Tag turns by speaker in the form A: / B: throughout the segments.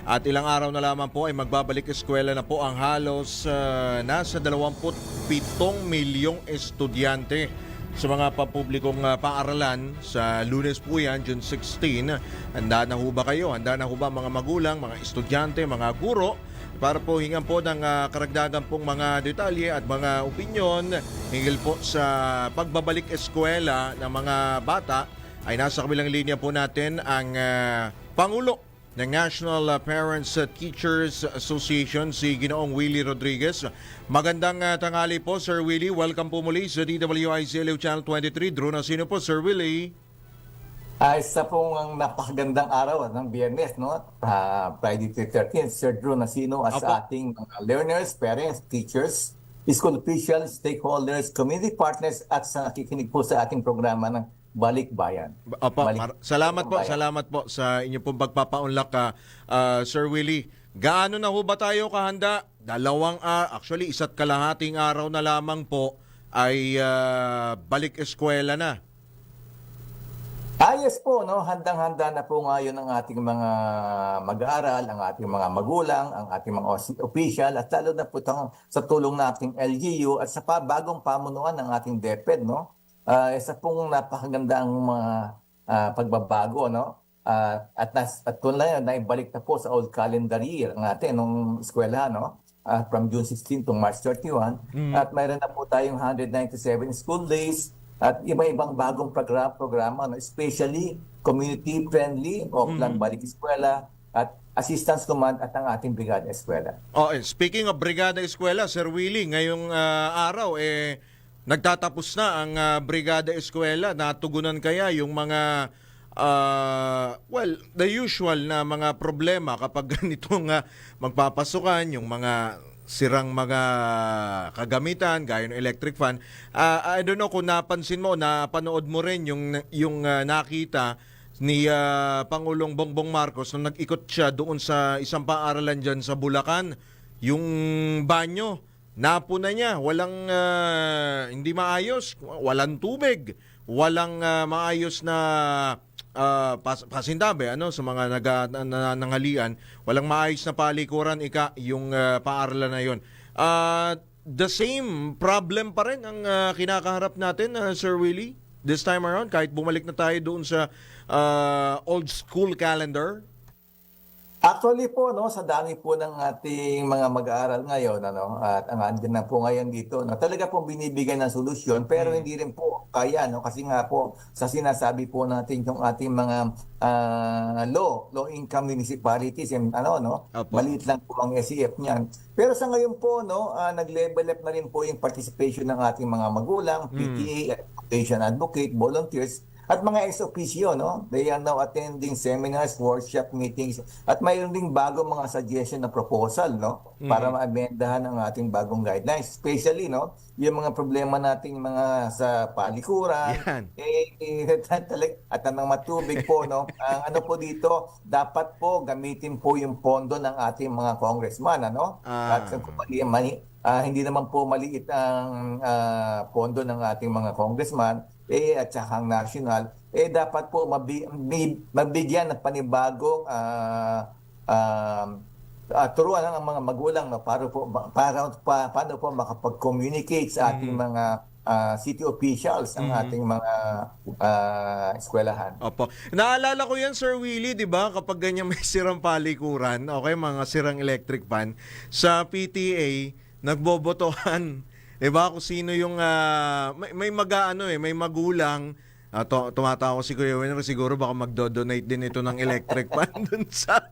A: At ilang araw na lamang po ay magbabalik eskwela na po ang halos nasa 27 milyong estudyante sa mga pampublikong paaralan. Sa Lunes po yan, June 16. Handa na ho ba kayo? Handa na ho ba mga magulang, mga estudyante, mga guro para po hingan po ng karagdagan pong mga detalye at mga opinyon hinggil po sa pagbabalik eskwela ng mga bata? Ay nasa kabilang linya po natin ang Pangulo ng National Parents Teachers Association, si Ginoong Willie Rodriguez. Magandang tanghali po, Sir Willie. Welcome po muli sa DWICLU Channel 23. Drew Nasino po, Sir Willie.
B: Isa pong ang napakagandang araw ng Biyernes, no? Friday the 13th, Sir Drew Nasino as ating mga learners, parents, teachers, school officials, stakeholders, community partners at sa nakikinig po sa ating programa ng Balik Bayan.
A: Salamat po sa inyong pong pagpapaunlak, Sir Willie. Gaano na ho ba tayo kahanda? Actually isa't kalahating araw na lamang po ay balik eskwela na.
B: Yes po, no? Handang-handa na po ngayon ang ating mga mag-aaral, ang ating mga magulang, ang ating mga official, at lalo na po sa tulong nating LGU at sa bagong pamunuan ng ating DepEd, no? Isa pong napakagandang mga pagbabago, no? At kung na yun, naibalik na po sa old calendar year ng atin, nung eskwela, no? From June 16 to March 31. At mayroon na po tayong 197 school days at iba-ibang bagong programa, no? Especially community-friendly, offline balik eskwela, at assistance command at ang ating brigada eskwela.
A: Speaking of brigada eskwela, Sir Willie, ngayong araw, nagtatapos na ang brigada eskwela. Natugunan kaya yung mga the usual na mga problema kapag ganitong magpapasukan, yung mga sirang mga kagamitan gaya ng electric fan. I don't know kung napansin mo, napanood mo rin yung nakita ni Pangulong Bongbong Marcos nung nag-ikot siya doon sa isang paaralan dyan sa Bulacan. Yung banyo napuna niya, walang hindi maayos, walang tubig, walang maayos na pasintabi sa mga nanghalian, walang maayos na palikuran yung paaralan na yon. The same problem pa rin ang kinakaharap natin, Sir Willie, this time around, kahit bumalik na tayo doon sa old school calendar.
B: Actually po, no, sa dami po ng ating mga mag-aaral ngayon, ano, at ang andyan na po ngayon dito, no, talaga po binibigyan ng solusyon, pero hindi rin po kaya, no, kasi nga po sa sinasabi po natin yung ating mga low income municipalities, maliit lang po ang SEF niyan. Pero sa ngayon po, no, nag-level up na rin po yung participation ng ating mga magulang, PTA, education advocate, volunteers, at mga ex-officio, no? They are now attending seminars, workshop meetings, at mayroon ding bagong mga suggestion na proposal, no? Para ma-amendahan ang ating bagong guidelines. Especially, no? Yung mga problema nating mga sa palikuran, at ang matubig po, no? Ang po dito, dapat po gamitin po yung pondo ng ating mga congressman, ano? At hindi naman po maliit ang pondo ng ating mga congressman, at saka ang national, dapat po mabigyan ng panibagong turuan ng mga magulang, no, paano po makapag-communicate sa ating mga city officials, ang ating mga eskwelahan.
A: Opo. Naalala ko yan, Sir Willie, di ba? Kapag ganyan may sirang palikuran, mga sirang electric fan, sa PTA, nagbobotohan. Diba kung sino yung may may magulang, tumatawa si Kuya Winner, siguro baka magdo-donate din ito ng electric fan dun sa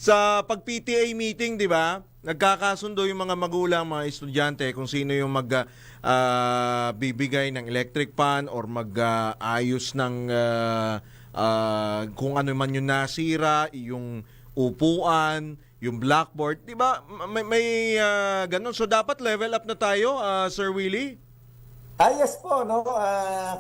A: sa pag PTA meeting, di ba? Nagkakasundo yung mga magulang, mga estudyante kung sino yung bibigay ng electric fan or mag-ayos ng kung ano man yung nasira, yung upuan, yung blackboard, di ba? May ganun. So dapat level up na tayo, Sir Willie?
B: Yes po, no?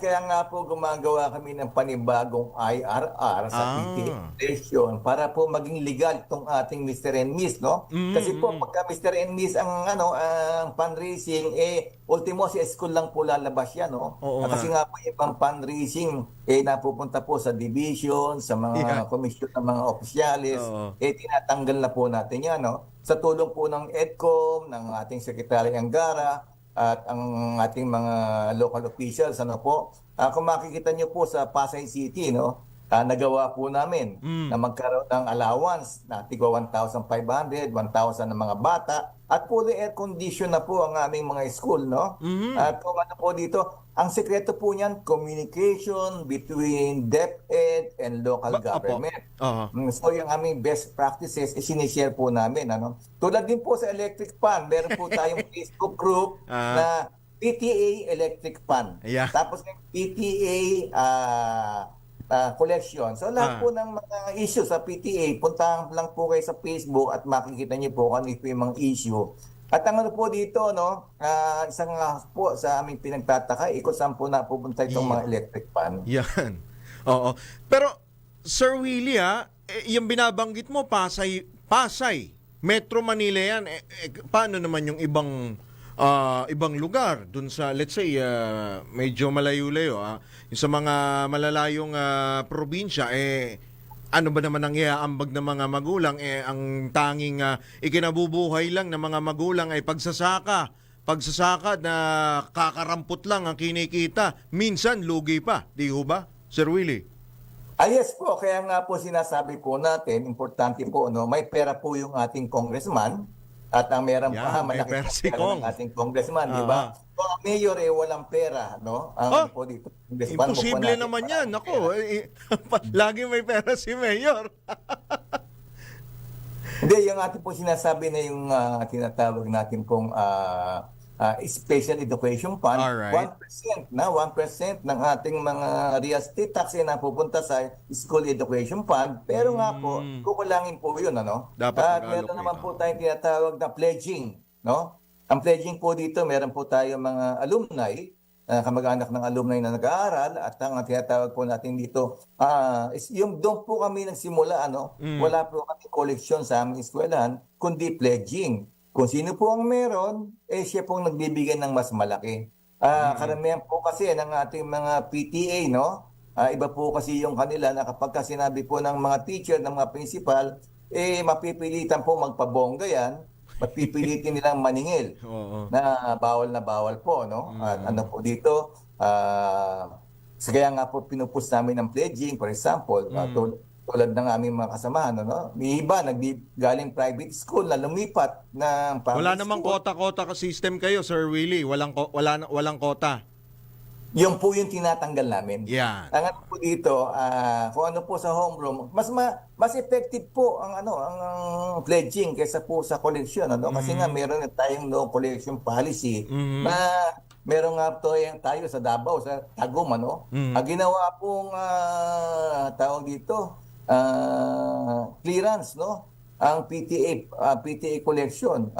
B: Kaya nga po gumagawa kami ng panibagong IRR sa PTA
A: Ah.
B: station para po maging legal itong ating Mr. and Miss, no? Kasi po pagka Mr. and Miss ang ang fundraising, ultimo sa school lang po lalabas yan, no?
A: Oo nga.
B: Kasi nga po ibang fundraising, napupunta po sa division, sa
A: Yeah.
B: mga komisyon ng mga opisyalis,
A: Oo.
B: tinatanggal na po natin yan, no? Sa tulong po ng EDCOM, ng ating Secretary Angara, at ang ating mga local officials, ano po, kung makikita nyo po sa Pasay City, no, nagawa po namin na magkaroon ng allowance na tigwa 1,500, 1,000 ng mga bata, at fully air condition na po ang aming mga school, no? At kung ano po dito, ang sekreto po niyan, communication between DepEd and local
A: Opo.
B: government.
A: Oo.
B: So yung aming best practices, sinishare po namin. Ano? Tulad din po sa electric fan, meron po tayong Facebook group na PTA Electric Fan.
A: Yeah.
B: Tapos yung PTA collection. So lahat po ng mga issue sa PTA, puntahan lang po kayo sa Facebook at makikita niyo po kung ano po yung mga issue. At ang ano po dito, no, isang po sa aming pinagtataka, ikot saan po na pupunta itong mga electric fan.
A: Yan. Oo. Pero, Sir Willie, yung binabanggit mo, Pasay, Metro Manila yan. Paano naman yung ibang lugar dun sa, let's say, medyo malayo-layo, yung sa mga malalayong probinsya, ano ba naman ang iaambag ng mga magulang? Ang tanging ikinabubuhay lang ng mga magulang ay pagsasaka. Pagsasaka na kakarampot lang ang kinikita. Minsan, lugi pa. Di ho ba, Sir Willie?
B: Yes po, kaya nga po sinasabi po natin, importante po, no, may pera po yung ating congressman at ang meron
A: Yan,
B: pa
A: may
B: malaki
A: pera
B: po
A: si
B: pera
A: Kong.
B: ng ating congressman, di ba? So, ang mayor walang pera, no? Ang ano po dito, congressman,
A: Imposible naman yan. Ako, lagi may pera si Mayor.
B: Hindi, yung ating po sinasabi na yung tinatawag natin pong Special Education Fund,
A: Alright.
B: 1% na 1% ng ating mga real estate tax na pupunta sa School Education Fund. Pero nga po, kukulangin po yun, ano?
A: Dapat
B: At
A: mag-allocate,
B: meron naman po tayong tinatawag na pledging, no? Ang pledging po dito, meron po tayo mga alumni, kamag-anak ng alumni na nag-aaral, at ang tinatawag po natin dito, is yung doon po kami nagsimula, ano? Wala po kami koleksyon sa aming eskwelahan, kundi pledging. Kung sino po ang meron, siya pong nagbibigay ng mas malaki. Karamihan po kasi ng ating mga PTA, no? Iba po kasi yung kanila na kapag sinabi po ng mga teacher, ng mga principal, mapipilitan po magpabongga yan, mapipilitin nilang maningil
A: Oo.
B: na bawal po, no? At ano po dito, kaya nga po pinupus namin ng pledging, for example, tulad ng aming mga kasamahan, no? May iba, galing private school na lumipat ng public
A: Wala namang
B: school.
A: kota-kota ka system kayo, Sir Willie. Walang kota.
B: Yung po yung tinatanggal namin.
A: Yan.
B: Ang ano po dito, kung ano po sa homeroom, mas effective po ang ang pledging kaysa po sa collection, ano? Kasi nga meron na tayong no collection policy na meron nga tayo sa Davao, sa Tagum, ano? Ang ginawa pong tawag dito, clearance, no? Ang PTA collection,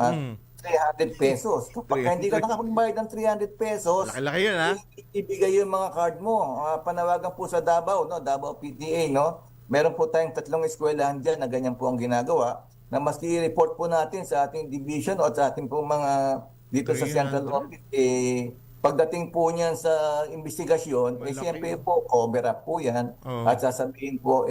B: 300 pesos. Kapag hindi ka nakapagbayad ng 300 pesos,
A: Laki-laki yun, ha?
B: ibigay yung mga card mo. Panawagan po sa Davao, no? Davao PTA, no? Meron po tayong 3 eskwelahan dyan na ganyan po ang ginagawa, na mas i-report po natin sa ating division o sa ating po mga dito sa
A: 300?
B: central office, pagdating po niyan sa investigasyon,
A: Malaki
B: siyempre
A: yun.
B: po, cover up po yan.
A: Oo.
B: At sasabihin po,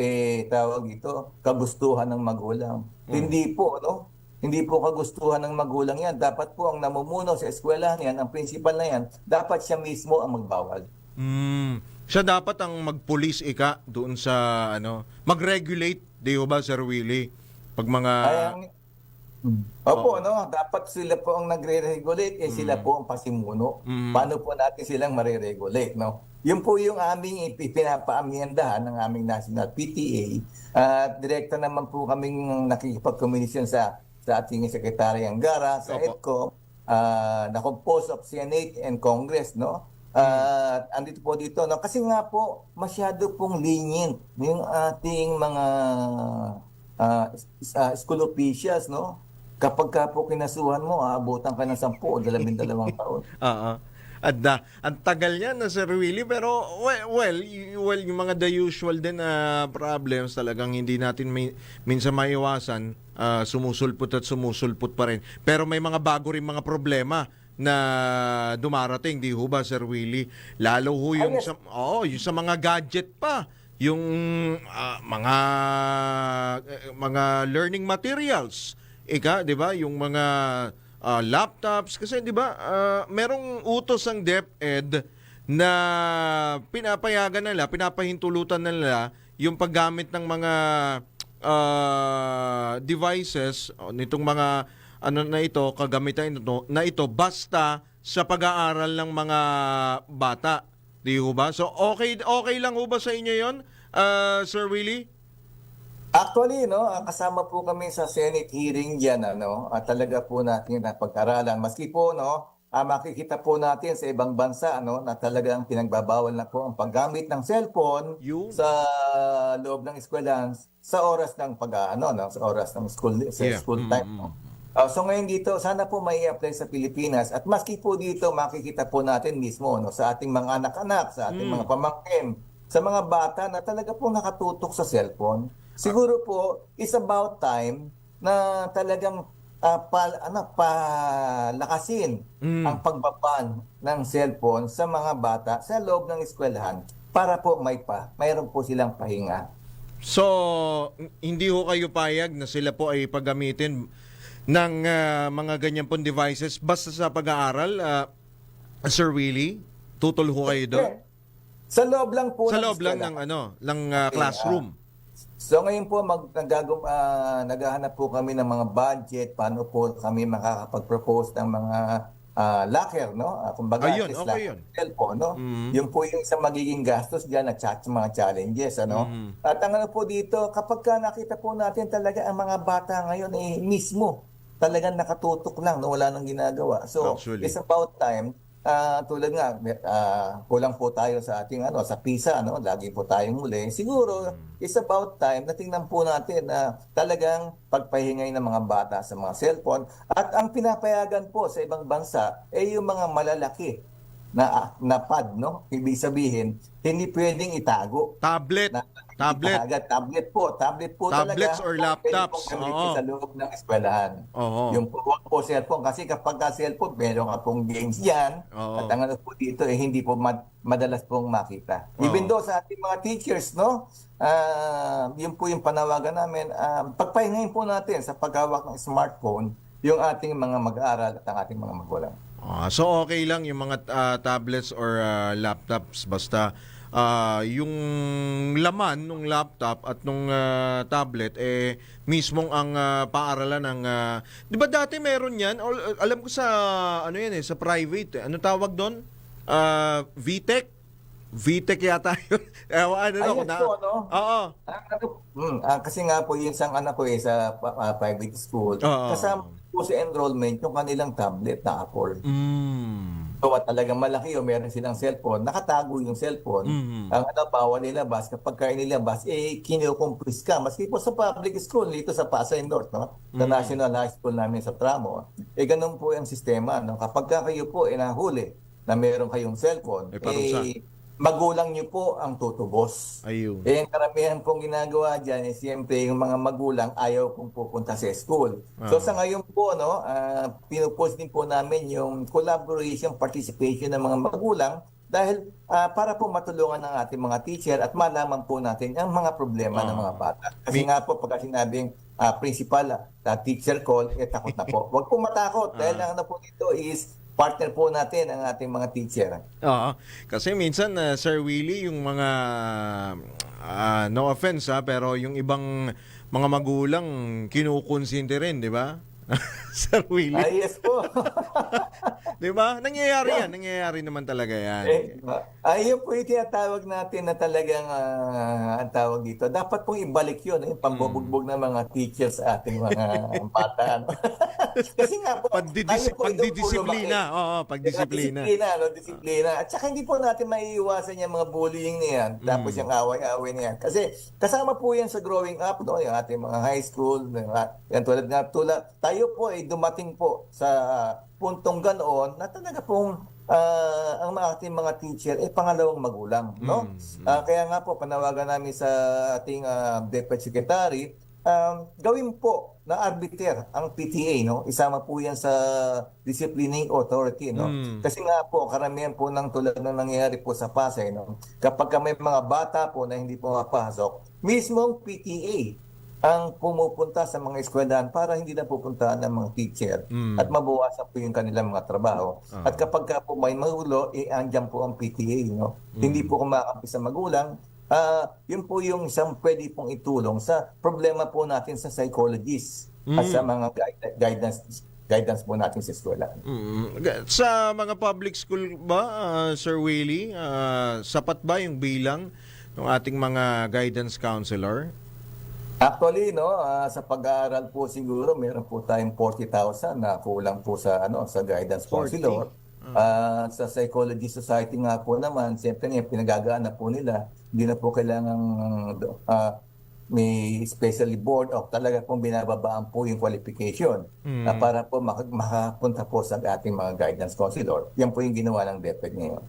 B: tawag ito, kagustuhan ng magulang. Hindi po, no? Hindi po kagustuhan ng magulang yan. Dapat po ang namumuno sa eskwelahan yan, ang principal na yan, dapat siya mismo ang magbawal.
A: Siya dapat ang magpulis doon sa mag-regulate, di ba, Sir Willie? Pag mga
B: Opo, no? Dapat sila po ang nagre-regulate, sila po ang pasimuno. Paano po natin silang mariregulate, no? Yun po yung aming ipinapaamyendahan ng aming national PTA. At direkta naman po kaming nakikipag-communication sa ating Secretary Angara, sa EDCO, na composed of Senate and Congress, no? Andito po dito, no? Kasi nga po, masyado pong lenient yung ating mga school officials, no? Kapag ka po kinasuhan mo, aabutan ka ng 10 o 12 taon.
A: Oo. Ang tagal niya na Sir Willie, pero yung mga the usual din na problems talagang hindi natin minsan maiwasan, sumusulpot at sumusulpot pa rin. Pero may mga bago rin mga problema na dumarating, di ho ba Sir Willie? Lalo ho yung
B: yes.
A: yung sa mga gadget pa, yung mga learning materials. Ika, 'di ba? Yung mga laptops kasi 'di ba? Merong utos ang DepEd na pinapayagan nila, pinapahintulutan nila yung paggamit ng mga devices nitong mga na ito, kagamitan na ito basta sa pag-aaral ng mga bata. Di ho ba? So okay lang ho ba sa inyo 'yon, Sir Willie?
B: Actually, no, kasama po kami sa Senate hearing diyan, at talaga po natin napag-aralan. Maski po, no, makikita po natin sa ibang bansa, na talagang pinagbabawal na po ang paggamit ng cellphone
A: Yun.
B: sa loob ng eskwelahan sa oras ng sa oras ng school time, no. So ngayon dito, sana po may apply sa Pilipinas at maski po dito makikita po natin mismo, no, sa ating mga anak-anak, sa ating mga pamangkin, sa mga bata na talaga po nakatutok sa cellphone. Siguro po, it's about time na talagang palakasin ang pagbaban ng cellphone sa mga bata sa loob ng eskwelahan para po mayroon po silang pahinga.
A: So, hindi ho kayo payag na sila po ay paggamitin ng mga ganyan pong devices basta sa pag-aaral, Sir Willie? Tutol ho kayo doon?
B: Sa loob lang po
A: Sa
B: ng
A: loob lang
B: eskwelahan.
A: ng classroom.
B: So ngayon po naghahanap po kami ng mga budget, paano po kami makakapag-propose ng mga locker, no? Kumbaga
A: Ayun,
B: at least
A: okay
B: locker
A: yun.
B: cellphone, no? Yun po yung isang magiging gastos diyan at mga challenges, ano? At ang po dito, kapag nakita po natin talaga ang mga bata ngayon mismo talagang nakatutok lang, no? Wala nang ginagawa. So
A: Actually.
B: it's about time. Tulad nga, kulang po tayo sa ating sa PISA, lagi po tayong muli. Siguro, it's about time na tingnan po natin na talagang pagpahingay ng mga bata sa mga cellphone. At ang pinapayagan po sa ibang bansa ay yung mga malalaki na pad, no? Ibig sabihin, hindi pwedeng itago.
A: Tablet.
B: Tablet po
A: Tablets
B: talaga.
A: or laptops.
B: Pwede pong gamitin
A: Oo.
B: sa loob ng eskwelahan.
A: Oo.
B: Yung po cellphone, kasi kapag cellphone, meron ka pong games yan.
A: Oo.
B: At ang po dito, hindi po madalas pong makita.
A: Oo.
B: Even though sa ating mga teachers, no, yun po yung panawagan namin, pagpahingayin po natin sa paghawak ng smartphone, yung ating mga mag-aaral at ang ating mga magulang.
A: So okay lang yung mga tablets or laptops basta yung laman ng laptop at nung tablet mismong ang paaralan ng 'di ba dati meron yan? Alam ko sa sa private ano tawag doon? VTech. VTech yata yun. Oo.
B: Kasi nga po yung isang anak ko sa private school, kasama po sa enrollment yung kanilang tablet na Apple. So talagang malaki meron silang cellphone, nakatago yung cellphone. Ang bawal nilabas, kapag nilabas, kinukumpis ka. Maski po sa public school, dito sa Pasay North, no? Sa National High School namin sa Tramo, ganun po yung sistema. No? Kapag kayo po nahuli na meron kayong cellphone, magulang niyo po ang tutubos.
A: Ayun.
B: Ang karamihan pong ginagawa dyan siyempre yung mga magulang ayaw pong pupunta sa school. So sa ngayon po, pinupost din po namin yung collaboration, participation ng mga magulang dahil para po matulungan ng ating mga teacher at malaman po natin ang mga problema ng mga bata. Kasi nga po pagka sinabing principal, teacher call, takot na po. Huwag po matakot dahil ang po dito is partner po natin ang ating mga teacher.
A: Oo. Kasi minsan, Sir Willie, yung mga, no offense pero yung ibang mga magulang kinukonsinti rin, di ba? Sir Willie.
B: Yes po.
A: Di ba? Nangyayari naman talaga yan.
B: Yun po yung tinatawag natin na talagang ang tawag dito. Dapat pong ibalik yun, yung pambubugbog ng mga teachers sa ating mga bata. Kasi nga po,
A: pagdidisiplina. Oo, pagdisiplina.
B: Disiplina. At saka hindi po natin maiiwasan yung mga bullying na yan. Tapos yung away-away na yan. Kasi kasama po yan sa growing up, no? Yung ating mga high school. Yan, tayo po ay dumating po sa puntong ganoon na talaga pong ang mga ating mga teacher ay pangalawang magulang, no? Kaya nga po panawagan namin sa ating Deputy Secretary, gawin po na arbiter ang PTA, no? Isama po 'yan sa disciplining authority, no? Kasi nga po karamihan po ng tulad ng nangyayari po sa Pasay, no? Kapag may mga bata po na hindi po mapasok, mismong PTA ang pumupunta sa mga eskwelahan para hindi na pupuntahan ng mga teacher at mabawasan po yung kanilang mga trabaho. At kapag ka po may magulo, andyan po ang PTA, no? Hindi po kumakampi sa magulang. Yun po yung isang pwede pong itulong sa problema po natin sa psychologists at sa mga guidance po natin sa eskwela.
A: Sa mga public school ba, Sir Willie, sapat ba yung bilang ng ating mga guidance counselor?
B: Actually, no, sa pag-aaral po siguro meron po tayong 40,000 na kulang po sa sa guidance counselor. Sa Psychology Society nga po naman, siyempre nga pinagagaan na po nila. Hindi na po kailangang may specially board o talaga pong binababaan po yung qualification para po makapunta po sa ating mga guidance counselor. Yan po yung ginawa ng DepEd ngayon.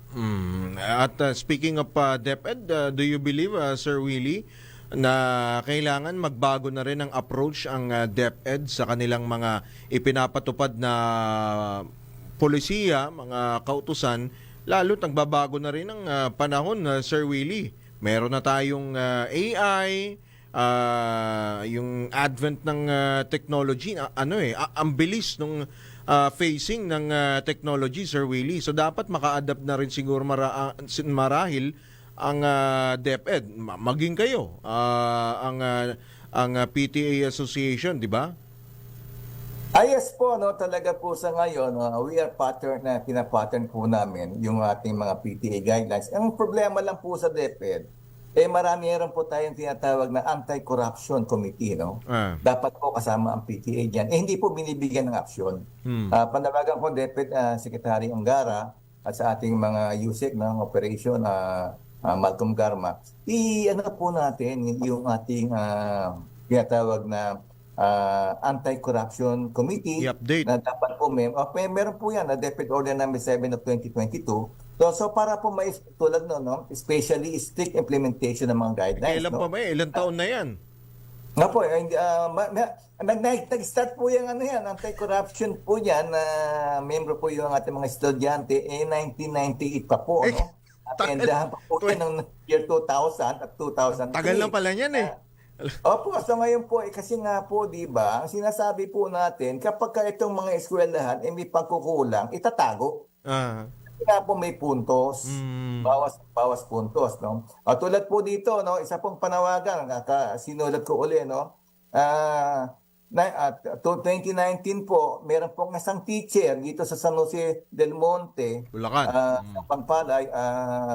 A: At speaking of DepEd, do you believe, Sir Willie, na kailangan magbago na rin ang approach ang DepEd sa kanilang mga ipinapatupad na polisiya, mga kautusan, lalo't nagbabago na rin ang panahon, Sir Willie. Meron na tayong AI, yung advent ng technology, ang bilis ng facing ng technology, Sir Willie. So dapat maka-adapt na rin siguro marahil ang DepEd, maging kayo, ang PTA Association, di ba?
B: Yes po, no, talaga po sa ngayon, we are pinapattern po namin yung ating mga PTA guidelines. Ang problema lang po sa DepEd, marami rin po tayong tinatawag na Anti-Corruption Committee, no? Dapat po kasama ang PTA dyan. Hindi po binibigyan ng aksyon. Panawagan ko DepEd Secretary Angara at sa ating mga USEC ng operation, Malcolm Garma, ano po natin yung ating tinatawag na Anti-Corruption Committee
A: I-update.
B: na dapat po meron po yan na DepEd Order number 7 of 2022. So para po may tulad no, especially strict implementation ng mga guidelines.
A: Kailan pa ba? Ilang taon na yan?
B: Nga po, nag-start po yung anti-corruption po yan, membro po yung ating mga estudyante, 1998 pa po, no? Atendahan pa po yan ng year 2000 at 2003.
A: Tagal na pala yan
B: Opo, so ngayon po, kasi nga po, di ba, ang sinasabi po natin, kapag ka itong mga eskwelahan may pagkukulang, itatago. Kaya po may puntos, bawas puntos, no? Tulad po dito, no, isa pong panawagan, sinulat ko uli, no? 2019 po, meron pong isang teacher dito sa San Jose del Monte,
A: Bulacan.
B: sa Pangpalay.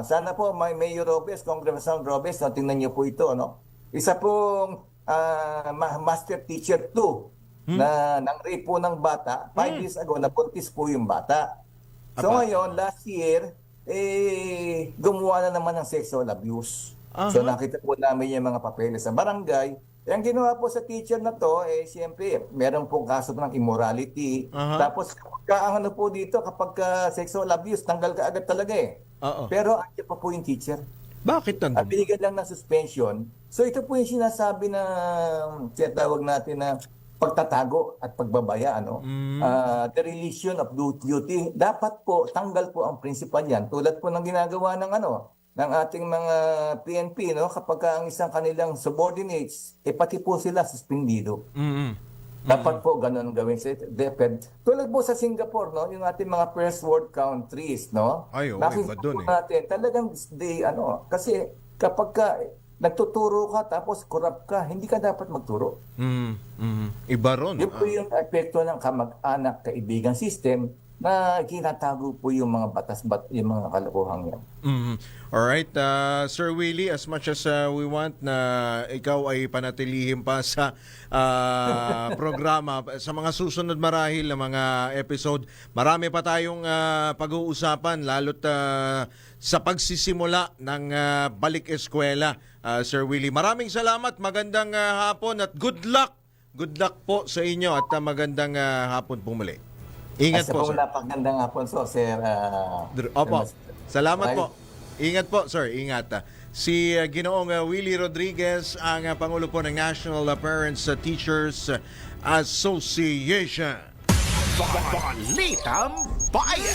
B: Sana po may Mayor Robes, Congressman Robes, no, tingnan niyo po ito, no? Isa pong master teacher 2 na nang-rape po ng bata. 5 years ago, nabuntis po yung bata. So ngayon, last year, gumawa na naman ng sexual abuse. So nakita po namin yung mga papeles sa barangay. Ang ginawa po sa teacher na to, siyempre, meron pong kaso ng immorality. Tapos, kapag ano po dito, kapag sexual abuse, tanggal ka agad talaga Pero andyan pa po yung teacher.
A: Bakit nandun?
B: At binigyan lang ng suspension. So ito po yung sinasabi na tinatawag natin na pagtatago at pagbabaya, ano? The religion of duty. Dapat po, tanggal po ang principal yan. Tulad po ng ginagawa ng ng ating mga PNP, no? Kapag ang isang kanilang subordinates, pati po sila suspendido. Dapat po ganun gawin sa DepEd. Tulad po sa Singapore, no? Yung ating mga first world countries, no?
A: Iba dun
B: natin, talagang kasi kapag nagtuturo ka tapos corrupt ka, hindi ka dapat magturo.
A: Iba ron.
B: Yun po yung epekto ng kamag-anak kaibigan system na kinatago po yung mga batas, yung mga kalokohan yan.
A: Alright, Sir Willie, as much as we want na ikaw ay panatilihin pa sa programa, sa mga susunod marahil na mga episode, marami pa tayong pag-uusapan, lalo't sa pagsisimula ng balik eskwela, Sir Willie. Maraming salamat, magandang hapon at good luck! Good luck po sa inyo at magandang hapon po muli. Ingat po, sir.
B: Napakagandang hapon so, Sir.
A: Opo. Salamat
B: Right.
A: po. Ingat po, sir. Ingat. Si Ginoong Willie Rodriguez, ang Pangulo po ng National Parents Teachers Association.
C: Balitang Bayan!